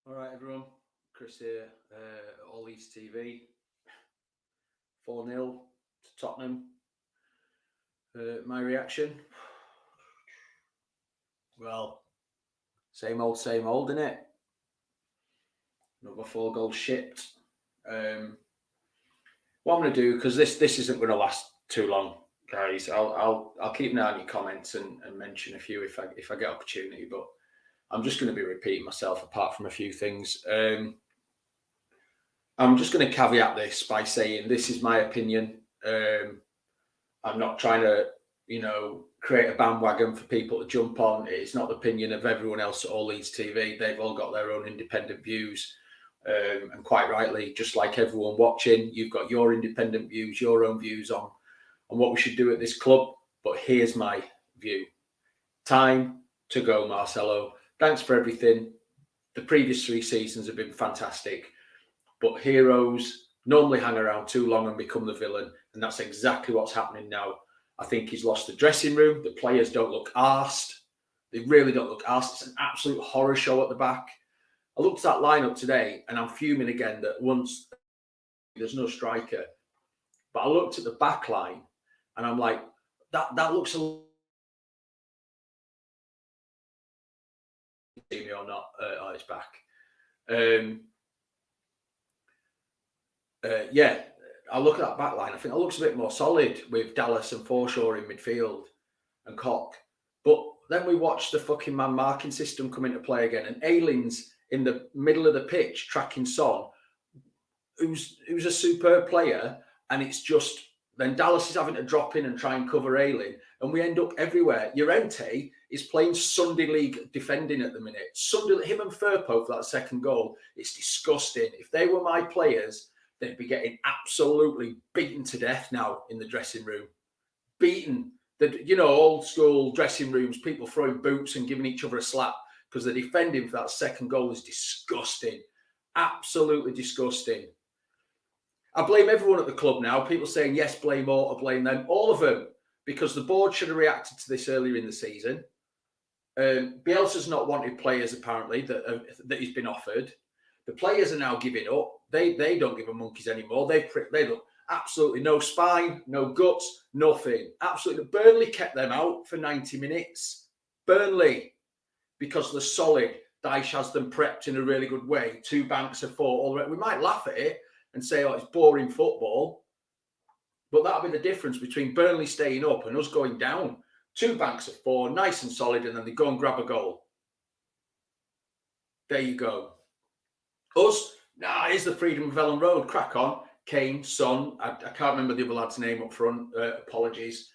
All right, everyone. Chris here, All East TV. 4-0 to Tottenham. My reaction? Well, same old, innit? Another 4 goals shipped. What I'm going to do, because this isn't going to last too long, guys. I'll keep an eye on your comments and mention a few if I get opportunity, but I'm just going to be repeating myself apart from a few things. I'm just going to caveat this by saying this is my opinion. I'm not trying to, create a bandwagon for people to jump on. It's not the opinion of everyone else at All Leeds TV. They've all got their own independent views. And quite rightly, just like everyone watching, you've got your independent views, your own views on what we should do at this club. But here's my view. Time to go, Marcelo. Thanks for everything. The previous 3 seasons have been fantastic. But heroes normally hang around too long and become the villain. And that's exactly what's happening now. I think he's lost the dressing room. The players don't look arsed. They really don't look arsed. It's an absolute horror show at the back. I looked at that lineup today and I'm fuming again that once there's no striker. But I looked at the back line and I'm like, that looks a little... See me or not? Oh, it's back. Yeah, I look at that back line. I think it looks a bit more solid with Dallas and Forshaw in midfield and Koch. But then we watched the fucking man marking system come into play again, and Aylin's in the middle of the pitch tracking Son, who's a superb player, and it's just then Dallas is having to drop in and try and cover Aylin, and we end up everywhere. Llorente is playing Sunday League defending at the minute. Him and Firpo for that second goal, it's disgusting. If they were my players, they'd be getting absolutely beaten to death now in the dressing room. Beaten. Old school dressing rooms, people throwing boots and giving each other a slap because the defending for that second goal is disgusting. Absolutely disgusting. I blame everyone at the club now. People saying, yes, blame all, or blame them. All of them, because the board should have reacted to this earlier in the season. Bielsa's not wanted players, apparently, that he's been offered. The players are now giving up. They don't give a monkeys anymore. They look absolutely no spine, no guts, nothing. Absolutely. Burnley kept them out for 90 minutes. Burnley, because they're solid. Dyche has them prepped in a really good way. 2 banks of 4. All the way. We might laugh at it and say, oh, it's boring football. But that'll be the difference between Burnley staying up and us going down. 2 banks of 4, nice and solid, and then they go and grab a goal. There you go. Us, here's the freedom of Ellen Road. Crack on. Kane, Son. I can't remember the other lad's name up front. Apologies.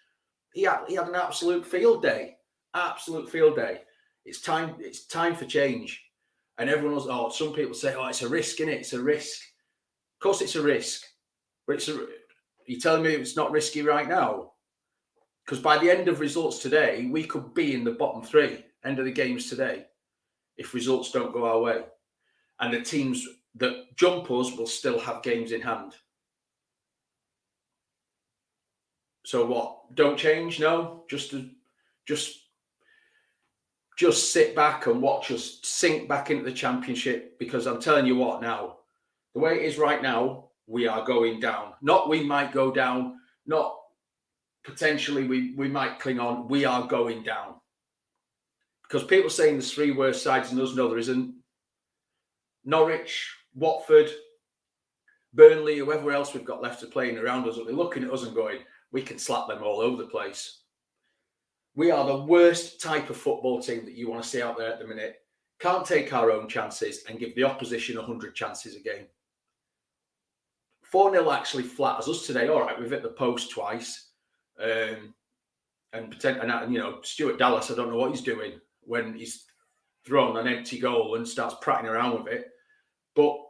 He had an absolute field day. Absolute field day. It's time for change. And everyone else, some people say, it's a risk, innit? It's a risk. Of course it's a risk. But you're telling me it's not risky right now? Because by the end of results today, we could be in the bottom 3, end of the games today, if results don't go our way. And the teams that jump us will still have games in hand. So what? Don't change? No? Just sit back and watch us sink back into the Championship, because I'm telling you what now, the way it is right now, we are going down. Not we might go down, not potentially we might cling on. We are going down. Because people saying there's 3 worse sides than us, no, there isn't. Norwich, Watford, Burnley, whoever else we've got left to playing around us, will be looking at us and going, we can slap them all over the place. We are the worst type of football team that you want to see out there at the minute. Can't take our own chances and give the opposition 100 chances a game. 4-0 actually flatters us today. All right, we've hit the post twice. And Stuart Dallas, I don't know what he's doing when he's thrown an empty goal and starts prattling around with it. But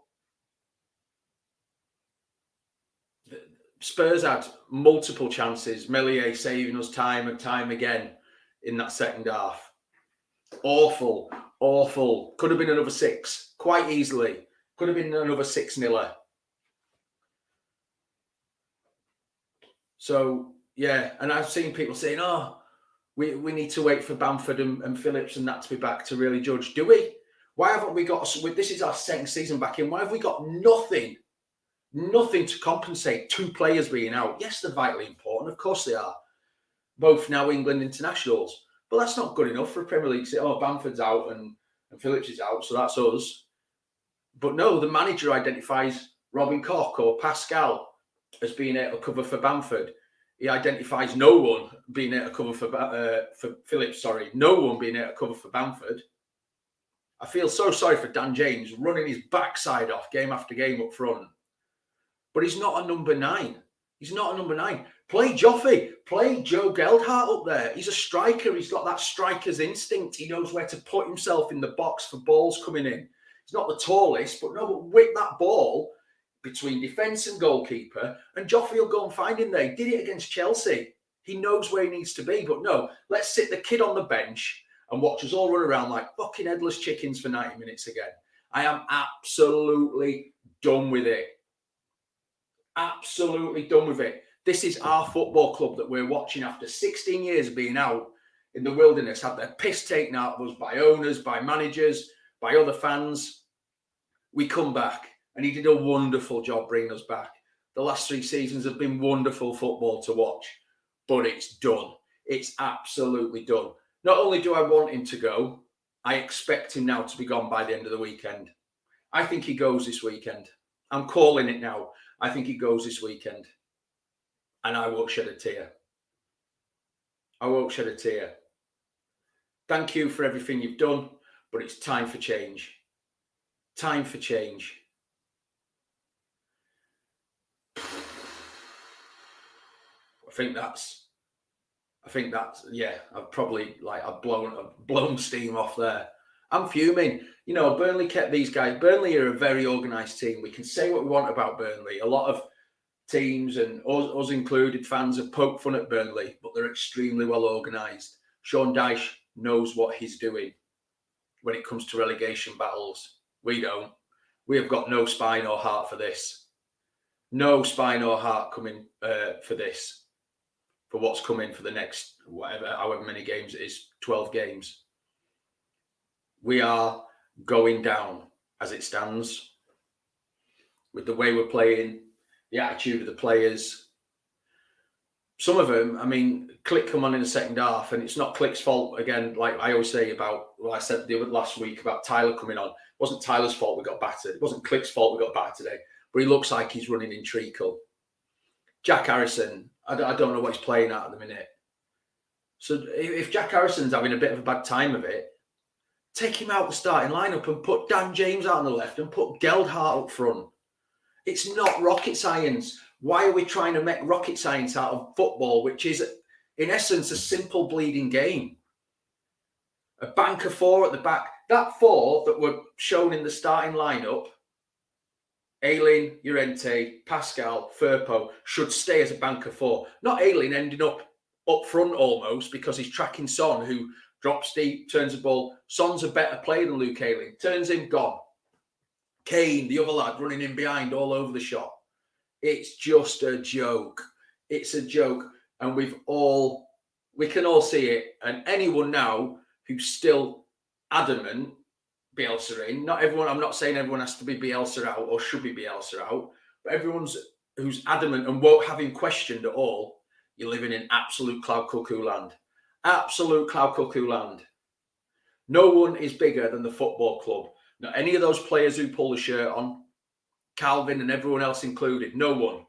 Spurs had multiple chances. Meslier saving us time and time again in that second half. Awful. Could have been another 6, quite easily. Could have been another 6-0. So, yeah, and I've seen people saying, we need to wait for Bamford and Phillips and that to be back to really judge. Do we? Why haven't we got, this is our second season back in, why have we got nothing to compensate 2 players being out? Yes, they're vitally important. Of course they are. Both now England internationals. But that's not good enough for a Premier League to say, oh, Bamford's out and Phillips is out, so that's us. But no, the manager identifies Robin Koch or Pascal as being able to cover for Bamford. He identifies no one being able to cover for Phillips, sorry. No one being able to cover for Bamford. I feel so sorry for Dan James running his backside off game after game up front. But he's not a number 9. He's not a number 9. Play Joffrey. Play Joe Geldhart up there. He's a striker. He's got that striker's instinct. He knows where to put himself in the box for balls coming in. He's not the tallest, but whip that ball between defence and goalkeeper, and Joffrey will go and find him there. He did it against Chelsea. He knows where he needs to be. But no, let's sit the kid on the bench and watch us all run around like fucking headless chickens for 90 minutes again. I am absolutely done with it. Absolutely done with it. This is our football club that we're watching after 16 years of being out in the wilderness, had their piss taken out of us by owners, by managers, by other fans. We come back, and he did a wonderful job bringing us back. The last 3 seasons have been wonderful football to watch, but it's done. It's absolutely done. Not only do I want him to go, I expect him now to be gone by the end of the weekend. I think he goes this weekend. I'm calling it now. I think he goes this weekend. And I won't shed a tear. I won't shed a tear. Thank you for everything you've done, but it's time for change. Time for change. I think that's, yeah, I've blown steam off there. I'm fuming. You know, Burnley kept these guys. Burnley are a very organised team. We can say what we want about Burnley. A lot of teams, and us included, fans have poked fun at Burnley, but they're extremely well organised. Sean Dyche knows what he's doing when it comes to relegation battles. We don't. We have got no spine or heart for this. No spine or heart coming for this. For what's coming for the next, however many games it is, 12 games. We are going down as it stands. With the way we're playing, the attitude of the players. Some of them, I mean, 𝐾𝐿 come on in the second half, and it's not 𝐾𝐿's fault. Again, like I always say about, I said last week about Tyler coming on. It wasn't Tyler's fault we got battered. It wasn't 𝐾𝐿's fault we got battered today. But he looks like he's running in treacle. Jack Harrison, I don't know what he's playing at the minute. So if Jack Harrison's having a bit of a bad time of it, take him out the starting lineup and put Dan James out on the left and put Geldhart up front. It's not rocket science. Why are we trying to make rocket science out of football, which is, in essence, a simple bleeding game? A bank of 4 at the back. That 4 that were shown in the starting lineup, Ayling, Llorente, Pascal, Firpo, should stay as a bank of 4. Not Ayling ending up front almost because he's tracking Son, who drops deep, turns the ball. Son's a better player than Luke Ayling. Turns him, gone. Kane, the other lad, running in behind all over the shop. It's just a joke. It's a joke. And we can all see it. And anyone now who's still adamant, Bielsa in, not everyone, I'm not saying everyone has to be Bielsa out or should be Bielsa out, but everyone's who's adamant and won't have him questioned at all, you're living in absolute cloud cuckoo land. Absolute cloud cuckoo land. No one is bigger than the football club. Not any of those players who pull the shirt on, Calvin and everyone else included, no one.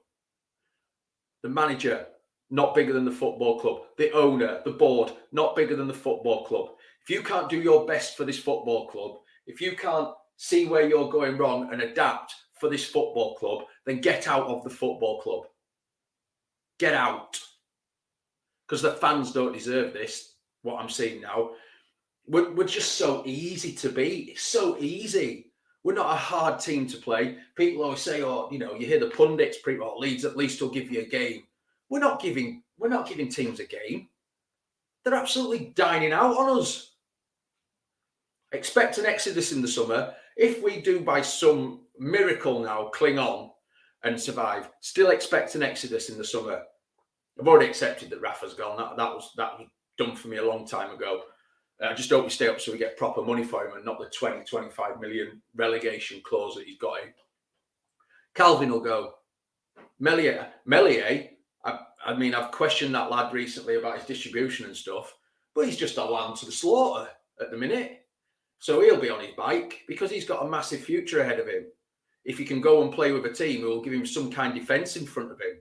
The manager, not bigger than the football club. The owner, the board, not bigger than the football club. If you can't do your best for this football club, if you can't see where you're going wrong and adapt for this football club, then get out of the football club. Get out. Because the fans don't deserve this, what I'm seeing now. We're just so easy to beat. It's so easy. We're not a hard team to play. People always say, oh, you know, you hear the pundits, oh, Leeds at least will give you a game. We're not giving teams a game. They're absolutely dining out on us. Expect an exodus in the summer. If we do by some miracle now cling on and survive, still expect an exodus in the summer. I've already accepted that Rafa's gone. That was done for me a long time ago. I just hope we stay up so we get proper money for him and not the 20-25 million relegation clause that he's got in. Calvin will go. Meslier, I mean, I've questioned that lad recently about his distribution and stuff, but he's just a lamb to the slaughter at the minute. So he'll be on his bike because he's got a massive future ahead of him. If he can go and play with a team who will give him some kind of defence in front of him.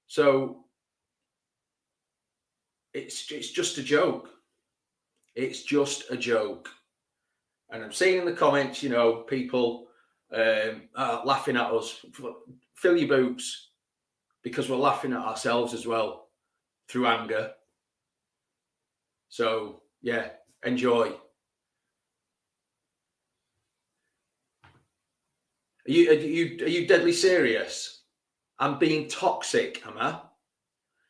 So it's just a joke. It's just a joke. And I'm seeing in the comments, you know, people laughing at us. Fill your boots, because we're laughing at ourselves as well through anger. So, yeah, enjoy. Are you deadly serious? I'm being toxic, am I?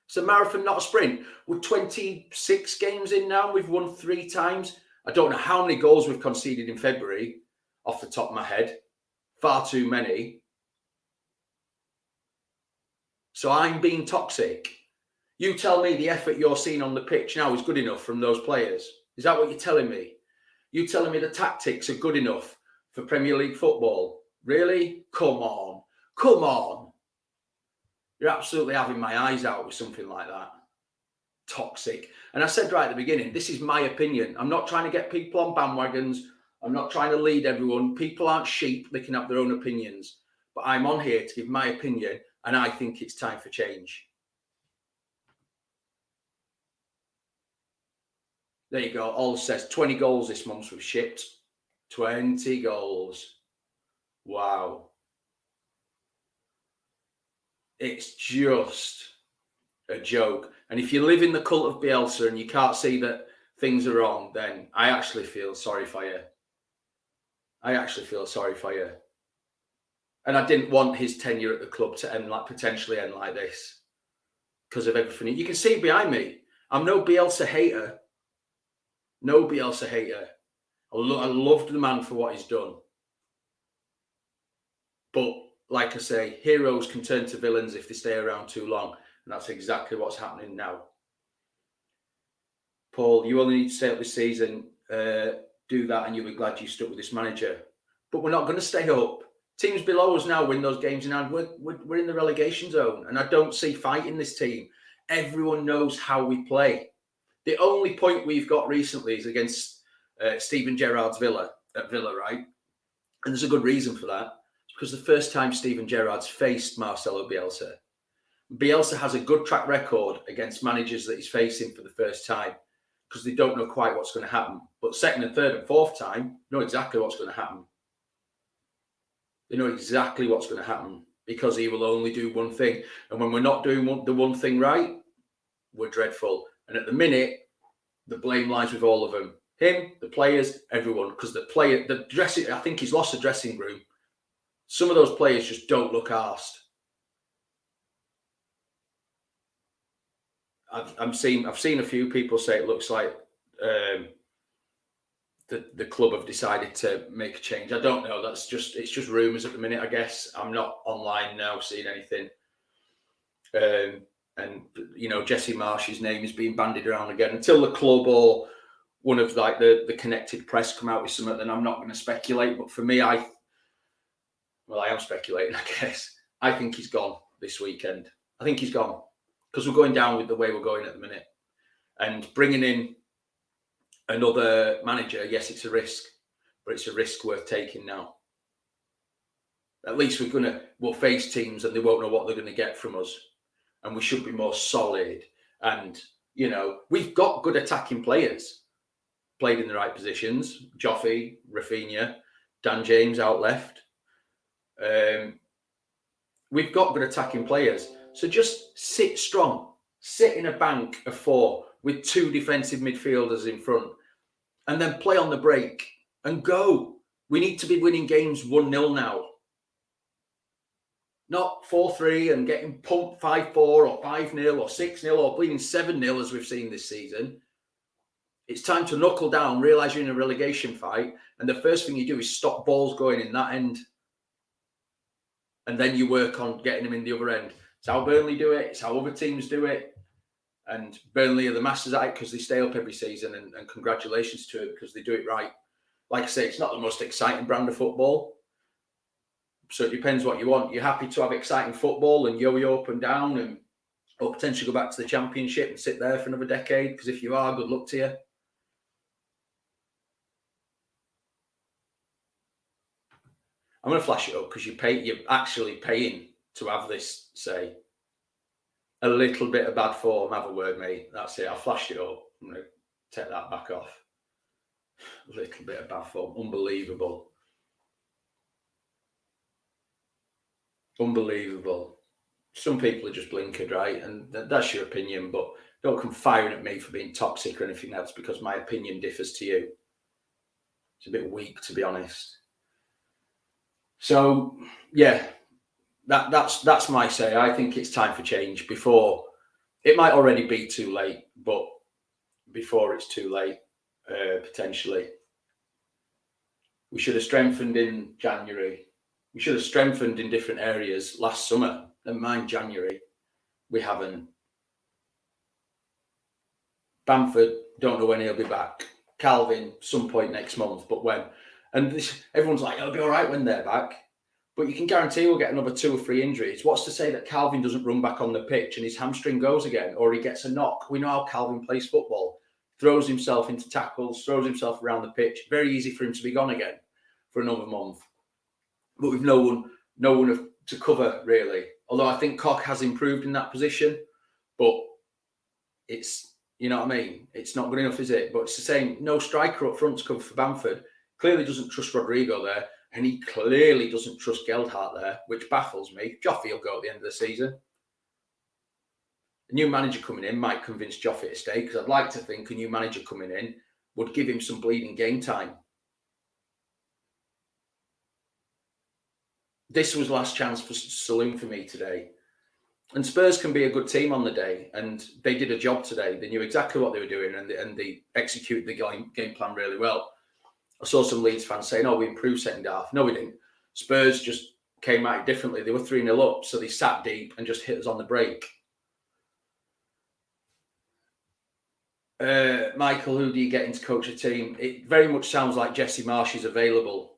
It's a marathon, not a sprint. We're 26 games in now. We've won 3 times. I don't know how many goals we've conceded in February off the top of my head. Far too many. So I'm being toxic. You tell me the effort you're seeing on the pitch now is good enough from those players. Is that what you're telling me? You telling me the tactics are good enough for Premier League football? Really? Come on. Come on. You're absolutely having my eyes out with something like that. Toxic. And I said right at the beginning, this is my opinion. I'm not trying to get people on bandwagons. I'm not trying to lead everyone. People aren't sheep. They can have their own opinions. But I'm on here to give my opinion, and I think it's time for change. There you go. All says 20 goals this month we've shipped. 20 goals. Wow. It's just a joke. And if you live in the cult of Bielsa and you can't see that things are wrong, then I actually feel sorry for you. I actually feel sorry for you. And I didn't want his tenure at the club to end potentially end like this because of everything. You can see behind me. I'm no Bielsa hater. No Bielsa hater. I loved the man for what he's done. But like I say, heroes can turn to villains if they stay around too long. And that's exactly what's happening now. Paul, you only need to stay up this season. Do that and you'll be glad you stuck with this manager. But we're not going to stay up. Teams below us now win those games in hand. We're in the relegation zone. And I don't see fight in this team. Everyone knows how we play. The only point we've got recently is against Steven Gerrard's Villa, right? And there's a good reason for that. Because the first time Steven Gerrard's faced Marcelo Bielsa. Bielsa has a good track record against managers that he's facing for the first time because they don't know quite what's going to happen. But second and third and fourth time, know exactly what's going to happen. They know exactly what's going to happen because he will only do one thing. And when we're not doing the one thing right, we're dreadful. And at the minute, the blame lies with all of them. Him, the players, everyone. Because the dressing, I think he's lost the dressing room. Some of those players just don't look arsed. I've seen a few people say it looks like the club have decided to make a change. I don't know. It's just rumours at the minute, I guess. I'm not online now seeing anything. And you know, Jesse Marsh's name is being bandied around again. Until the club or one of like the connected press come out with something, then I'm not going to speculate. But for me, I am speculating, I guess. I think he's gone this weekend. I think he's gone. Because we're going down with the way we're going at the minute. And bringing in another manager, yes, it's a risk. But it's a risk worth taking now. At least we'll face teams and they won't know what they're going to get from us. And we should be more solid. And, you know, we've got good attacking players. Played in the right positions. Joffy, Rafinha, Dan James out left. We've got good attacking players. So just sit strong. Sit in a bank of 4 with 2 defensive midfielders in front. And then play on the break and go. We need to be winning games 1-0 now. Not 4-3 and getting pumped 5-4 or 5-0 or 6-0 or bleeding 7-0 as we've seen this season. It's time to knuckle down, realise you're in a relegation fight. And the first thing you do is stop balls going in that end. And then you work on getting them in the other end. It's how Burnley do it. It's how other teams do it. And Burnley are the masters at it because they stay up every season, and congratulations to it because they do it right. Like I say, it's not the most exciting brand of football. So it depends what you want. You're happy to have exciting football and yo-yo up and down or potentially go back to the Championship and sit there for another decade? Because if you are, good luck to you. I'm going to flash it up because you're actually paying to have this, say, a little bit of bad form. Have a word, mate. That's it. I flashed it up. I'm going to take that back off. A little bit of bad form. Unbelievable. Unbelievable. Some people are just blinkered, right? And that's your opinion, but don't come firing at me for being toxic or anything else because my opinion differs to you. It's a bit weak, to be honest. So, yeah, that's my say. I think it's time for change before it might already be too late, but before it's too late, potentially. We should have strengthened in January. We should have strengthened in different areas last summer. Never mind January. We haven't. Bamford, don't know when he'll be back. Calvin, some point next month, but when? And everyone's like, it'll be all right when they're back. But you can guarantee we'll get another 2 or 3 injuries. What's to say that Calvin doesn't run back on the pitch and his hamstring goes again, or he gets a knock? We know how Calvin plays football. Throws himself into tackles, throws himself around the pitch. Very easy for him to be gone again for another month. But with no one to cover, really. Although I think 𝐘𝐲 has improved in that position. But it's, you know what I mean? It's not good enough, is it? But it's the same. No striker up front to cover for Bamford. Clearly doesn't trust Rodrigo there. And he clearly doesn't trust 𝐾𝐿HART there, which baffles me. Joffrey will go at the end of the season. A new manager coming in might convince Joffrey to stay, because I'd like to think a new manager coming in would give him some bleeding game time. This was last chance for saloon for me today. And Spurs can be a good team on the day, and they did a job today. They knew exactly what they were doing, and they executed the game plan really well. I saw some Leeds fans saying, oh, we improved second half. No, we didn't. Spurs just came at it differently. They were 3-0 up, so they sat deep and just hit us on the break. Michael, who do you get in to coach a team? It very much sounds like Jesse Marsch is available.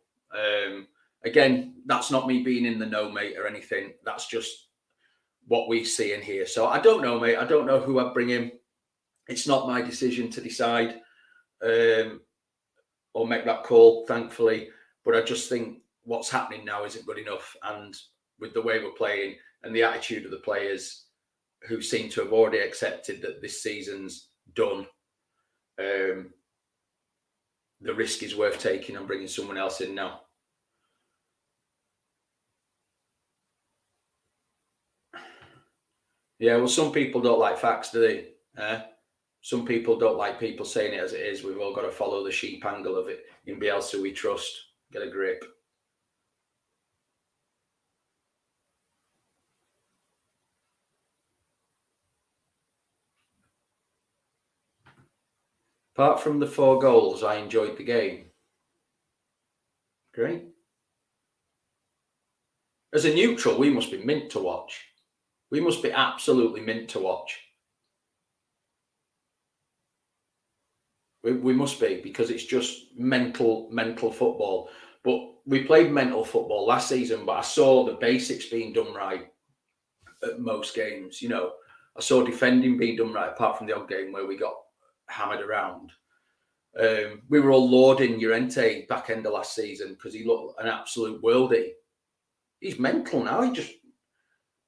Again, that's not me being in the know, mate, or anything. That's just what we see in here. So I don't know, mate. I don't know who I'd bring in. It's not my decision to decide. Or make that call, thankfully. But I just think what's happening now isn't good enough. And with the way we're playing and the attitude of the players who seem to have already accepted that this season's done, the risk is worth taking on bringing someone else in now. Yeah, well, some people don't like facts, do they? Some people don't like people saying it as it is. We've all got to follow the sheep angle of it. In Bielsa, we trust. Get a grip. Apart from the 4 goals, I enjoyed the game. Great. As a neutral, we must be mint to watch. We must be absolutely mint to watch. We must be, because it's just mental football. But we played mental football last season, but I saw the basics being done right at most games. You know, I saw defending being done right, apart from the odd game where we got hammered around. We were all lauding Llorente back end of last season because he looked an absolute worldie. He's mental now.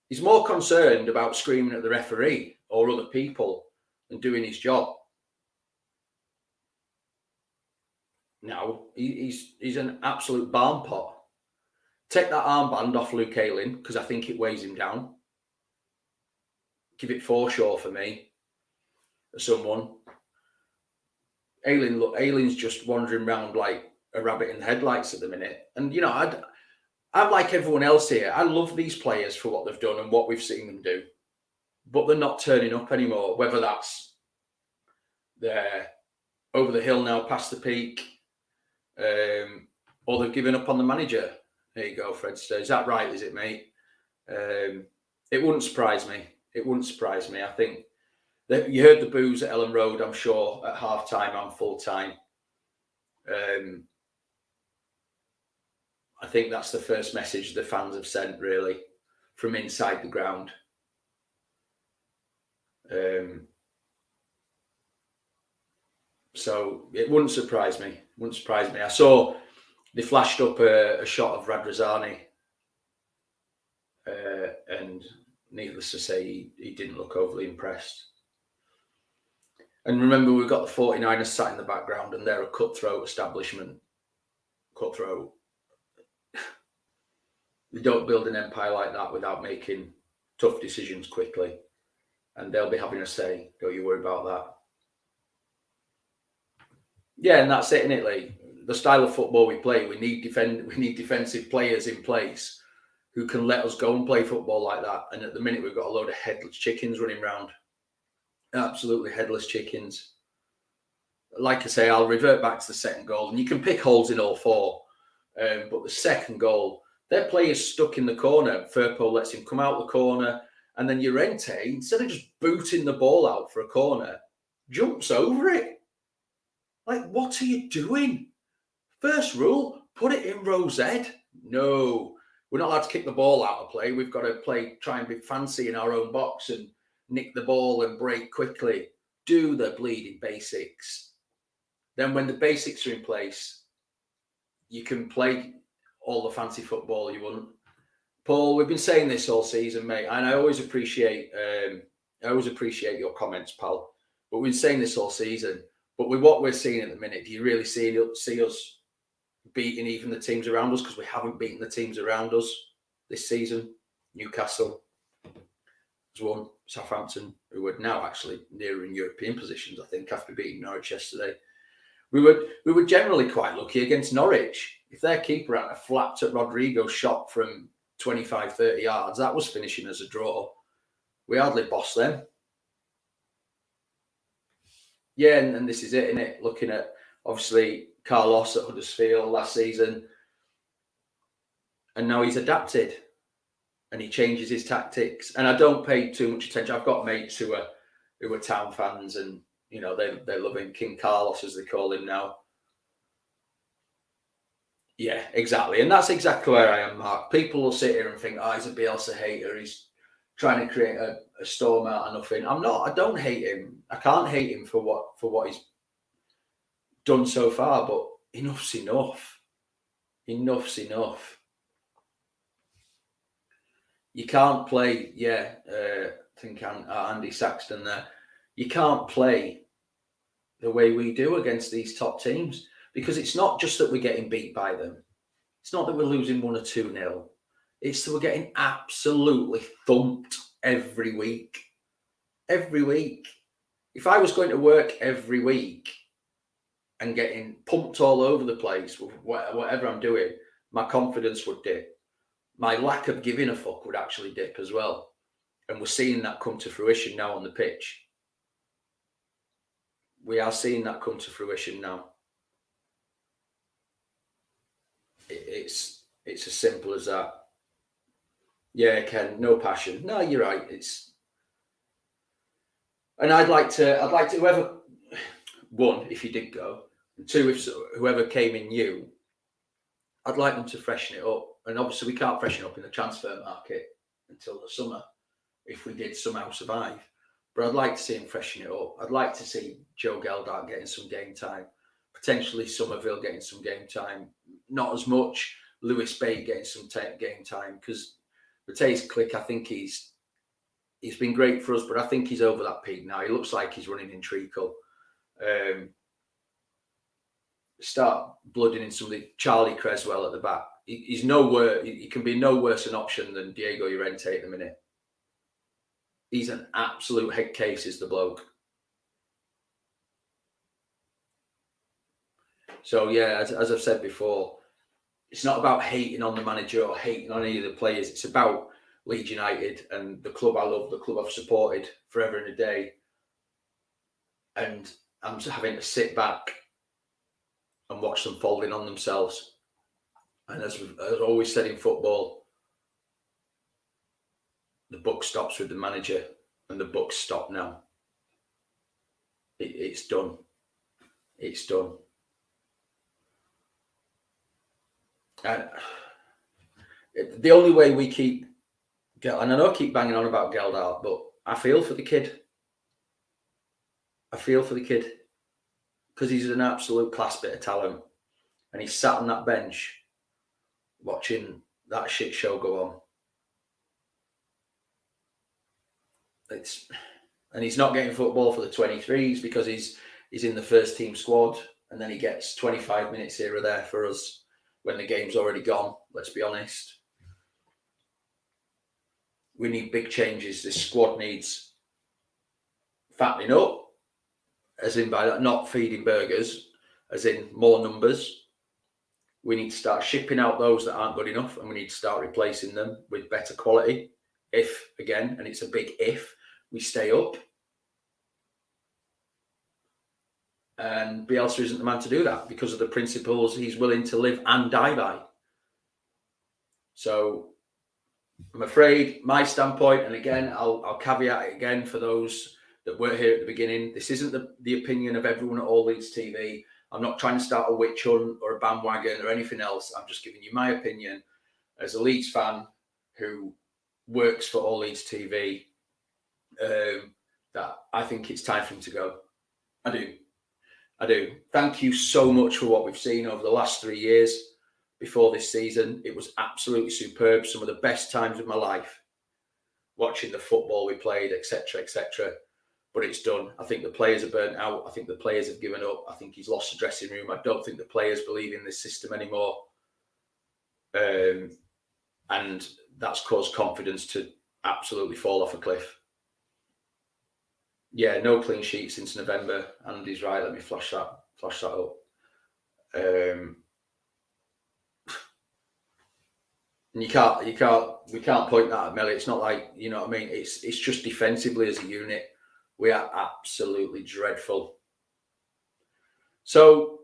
He's more concerned about screaming at the referee or other people than doing his job. Now he's an absolute barn pot. Take that armband off Luke Ayling, because I think it weighs him down. Give it Forshaw for me, or someone. Ayling's just wandering around like a rabbit in the headlights at the minute. And, you know, I'm like everyone else here. I love these players for what they've done and what we've seen them do. But they're not turning up anymore, whether that's they're over the hill now, past the peak, or they've given up on the manager. There you go, Fred. Is that right, is it, mate? It wouldn't surprise me. It wouldn't surprise me. I think You heard the boos at Ellen Road, I'm sure, at half-time and full-time. I think that's the first message the fans have sent, really, from inside the ground. So it wouldn't surprise me. I saw they flashed up a shot of Radrizzani, and needless to say, he didn't look overly impressed. And remember, we've got the 49ers sat in the background, and they're a cutthroat establishment. Cutthroat. They don't build an empire like that without making tough decisions quickly. And they'll be having a say. Don't you worry about that. Yeah, and that's it, innit, Lee? The style of football we play, we need defensive players in place who can let us go and play football like that. And at the minute, we've got a load of headless chickens running around. Absolutely headless chickens. Like I say, I'll revert back to the second goal. And you can pick holes in all four. But the second goal, their player's stuck in the corner. Firpo lets him come out the corner. And then Llorente, instead of just booting the ball out for a corner, jumps over it. Like, what are you doing? First rule, put it in row Z. No, we're not allowed to kick the ball out of play. We've got to try and be fancy in our own box and nick the ball and break quickly. Do the bleeding basics. Then when the basics are in place, you can play all the fancy football you want. Paul, we've been saying this all season, mate, and I always appreciate your comments, pal. But we've been saying this all season. But with what we're seeing at the minute, do you really see us beating even the teams around us? Because we haven't beaten the teams around us this season. Newcastle has won. Southampton, who were now actually nearer in European positions, I think, after beating Norwich yesterday. We were generally quite lucky against Norwich. If their keeper hadn't flapped at Rodrigo's shot from 25, 30 yards, that was finishing as a draw. We hardly bossed them. Yeah, and this is it, isn't it? Looking at, obviously, Carlos at Huddersfield last season. And now he's adapted. And he changes his tactics. And I don't pay too much attention. I've got mates who are Town fans, and, you know, they're loving King Carlos, as they call him now. Yeah, exactly. And that's exactly where I am, Mark. People will sit here and think, he's a Bielsa hater. He's trying to create a storm out of nothing. I'm not. I don't hate him. I can't hate him for what he's done so far, but enough's enough. Enough's enough. You can't play, I think Andy Saxton there. You can't play the way we do against these top teams, because it's not just that we're getting beat by them. It's not that we're losing 1 or 2-0. It's that we're getting absolutely thumped every week. Every week. If I was going to work every week and getting pumped all over the place with whatever I'm doing, my confidence would dip. My lack of giving a fuck would actually dip as well. And we're seeing that come to fruition now on the pitch. We are seeing that come to fruition now. It's as simple as that. Yeah, Ken, no passion. No, you're right. And I'd like to whoever, one, if you did go, and two, if whoever came in new, I'd like them to freshen it up. And obviously we can't freshen up in the transfer market until the summer, if we did somehow survive. But I'd like to see him freshen it up. I'd like to see Joe Gelhardt getting some game time, potentially Somerville getting some game time, not as much Lewis Bate getting some game time, because Matej's Click, I think he's been great for us, but I think he's over that peak now. He looks like he's running in treacle. Start blooding in somebody, Charlie Creswell at the back. He's nowhere. He can be no worse an option than Diego Llorente at the minute. He's an absolute head case, is the bloke. So yeah, as I've said before, it's not about hating on the manager or hating on any of the players. It's about Leeds United and the club I love, the club I've supported forever and a day. And I'm just having to sit back and watch them folding on themselves. And as I've always said in football, the buck stops with the manager, and the buck's stopped now. It's done. It's done. And the only way we keep, and I know I keep banging on about 𝐾𝐎𝐓𝐇, but I feel for the kid. I feel for the kid because he's an absolute class bit of talent, and he's sat on that bench watching that shit show go on. And he's not getting football for the 23s because he's in the first team squad, and then he gets 25 minutes here or there for us when the game's already gone. Let's be honest. We need big changes. This squad needs fattening up, as in by that, not feeding burgers, as in more numbers. We need to start shipping out those that aren't good enough, and we need to start replacing them with better quality. If, again, and it's a big if, we stay up. And Bielsa isn't the man to do that because of the principles he's willing to live and die by. So I'm afraid my standpoint, and again, I'll caveat it again for those that weren't here at the beginning, this isn't the opinion of everyone at All Leeds TV. I'm not trying to start a witch hunt or a bandwagon or anything else. I'm just giving you my opinion as a Leeds fan who works for All Leeds TV, that I think it's time for him to go. I do. Thank you so much for what we've seen over the last 3 years before this season. It was absolutely superb. Some of the best times of my life watching the football we played, etc., etc. But it's done. I think the players are burnt out. I think the players have given up. I think he's lost the dressing room. I don't think the players believe in this system anymore. And that's caused confidence to absolutely fall off a cliff. Yeah, no clean sheet since November. Andy's right. Let me flash that up. And we can't point that at Melly. It's not like, you know what I mean? It's just defensively as a unit, we are absolutely dreadful. So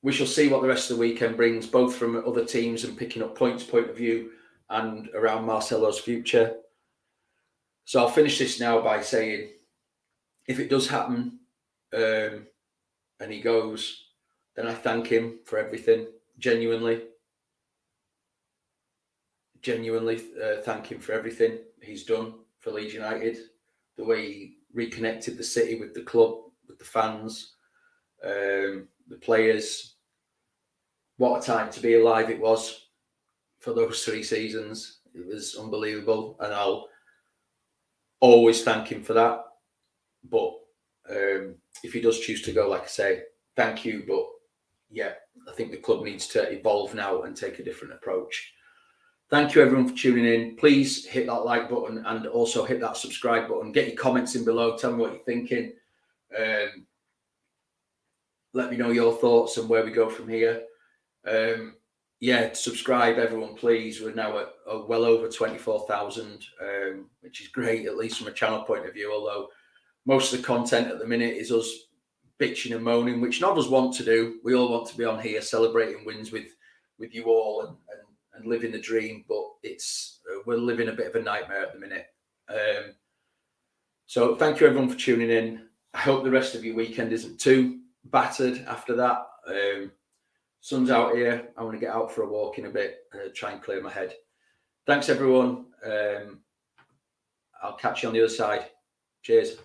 we shall see what the rest of the weekend brings, both from other teams and picking up points point of view and around Marcelo's future. So I'll finish this now by saying, if it does happen and he goes, then I thank him for everything. Genuinely thank him for everything he's done for Leeds United, the way he reconnected the city with the club, with the fans, the players. What a time to be alive it was for those 3 seasons. It was unbelievable, and I'll always thank him for that. But if he does choose to go, like I say, thank you. But yeah, I think the club needs to evolve now and take a different approach. Thank you everyone for tuning in. Please hit that like button and also hit that subscribe button. Get your comments in below. Tell me what you're thinking. Let me know your thoughts and where we go from here. Yeah, subscribe everyone, please. We're now at well over 24,000, which is great, at least from a channel point of view, although most of the content at the minute is us bitching and moaning, which none of us want to do. We all want to be on here celebrating wins with you all and living the dream, but we're living a bit of a nightmare at the minute. So thank you everyone for tuning in. I hope the rest of your weekend isn't too battered after that. Sun's out here. I want to get out for a walk in a bit, try and clear my head. Thanks everyone. I'll catch you on the other side. Cheers.